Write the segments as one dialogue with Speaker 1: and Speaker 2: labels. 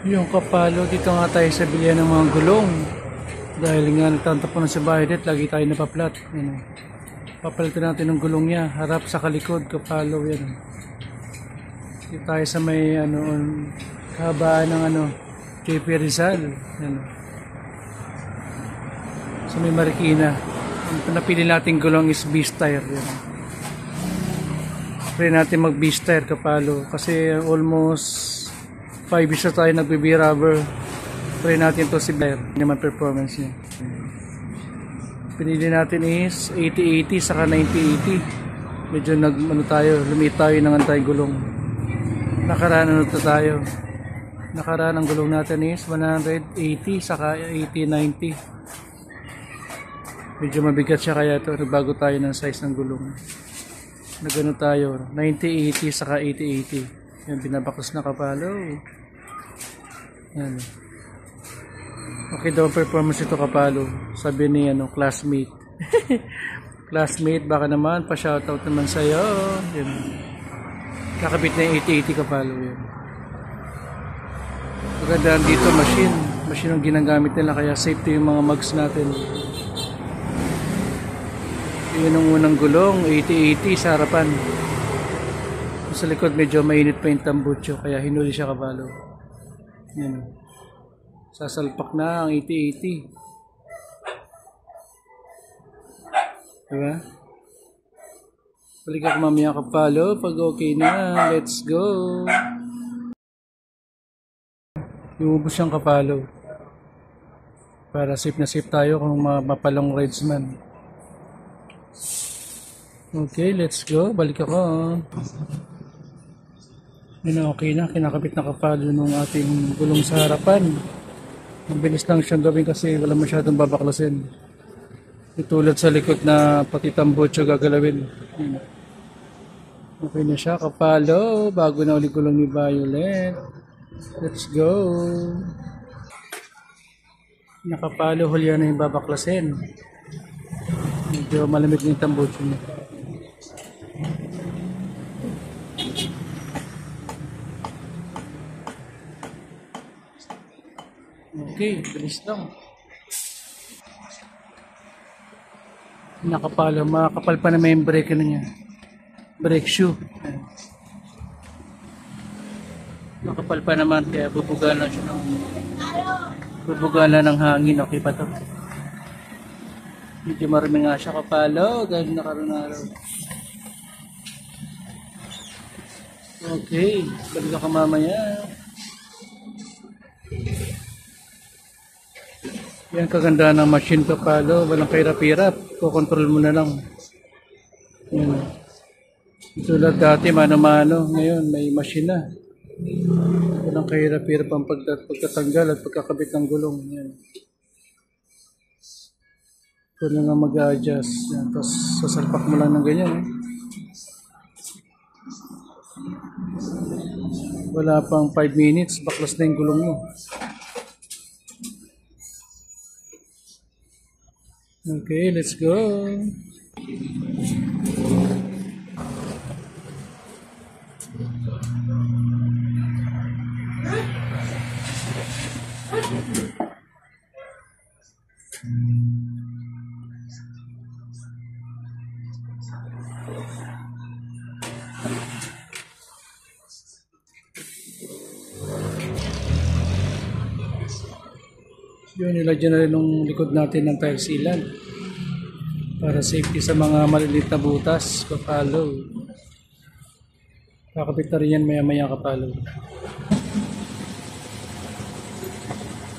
Speaker 1: Yung kapalo, dito nga tayo sa bilihan ng mga gulong. Dahil nga nagtantapon na si Violet, lagi tayo napaplat. Yan. Papalitan natin ng gulong niya, harap sa kalikod, kapalo yan. Dito tayo sa may kahabaan ng JP Rizal. Yan. Sa may Marikina. Ang napili nating gulong is beast tire. Yan. Try natin mag beast tire kapalo kasi almost 5 years na tayo nagbe-B rubber. Try natin to si Blair. Hindi naman performance niya. Pinili natin is 80-80 saka 90-80. Medyo lumit tayo ng antay gulong. Nakaraan tayo. Nakaraan ang gulong natin is 180 saka 80-90. Medyo mabigat siya kaya ito. Nagbago tayo ng size ng gulong. Nagano tayo 90-80 saka 80-80. Yan, binabakos na kapalo. Yan. Okay daw performance ito kapalo. Sabi ni classmate. Classmate, baka naman pa-shoutout naman sa'yo. Yan. Kakabit na yung 80-80 kapalo. Yan. Magandaan dito machine. Machine ang ginagamit nila kaya safety yung mga mugs natin. Yun ang unang gulong, 80-80 sa harapan. Sa likod medyo mainit pa yung tambutso kaya hinuli siya kapalo. Yan. Sasalpak na ang 80-80. Diba? Balik ako mamaya kapalo pag okay na. Let's go! Iubos siyang kapalo. Para safe na safe tayo kung mapalong ridesman. Okay, let's go. Balik ako. Yun, okay na. Kinakabit na kapalo nung ating gulong sa harapan. Mabilis lang siyang gawin kasi wala masyadong babaklasin. Tulad sa likod na pati tambutso gagalawin. Okay na siya. Kapalo. Bago na uli gulong ni Violet. Let's go. Nakapalo. Huli na yung babaklasin. Medyo malamig na yung tambutso niya. Okay, bilis lang. Nakapalo, makapal pa naman yung brake niya. Brake shoe. Nakapal pa naman kaya bubugala siya ng ng hangin. Okay pa to. Medyo marami nga siya kapalo. Dahil nakaroon na araw. Okay, balik ako mamaya. Yan kaganda ng machine kapalo, walang kahirap-hirap, kukontrol mo na lang. Yan. Tulad dati mano-mano, ngayon may machine na. Walang kahirap-hirap ang pagtatanggal at pagkakabit ng gulong. Yan. Ito na nga mag-adjust. Tapos sasalpak mo lang ng ganyan. Wala pang 5 minutes, baklas na yung gulong mo. Okay, let's go. Yun, nilagyan na rin ng likod natin ng tire sealant para safety sa mga maliliit na butas, kapalo. Kakabit na rin yan maya-maya kapalo.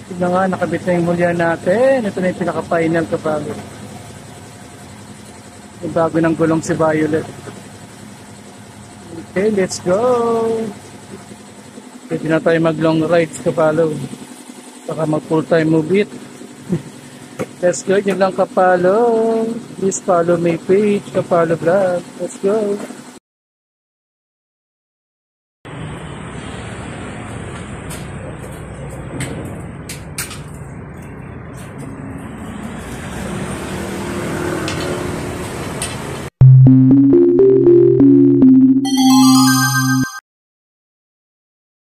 Speaker 1: Ito nga, nakabit na yung hulyan natin. Ito na yung pinaka-final kapalo. Yung bago ng gulong si Violet. Okay, let's go! Pwede na tayo mag-long rides kapalo. Baka mag full time move it. Let's go, yun lang kapalo. Please follow my page, Kapalo Vlog. Let's go.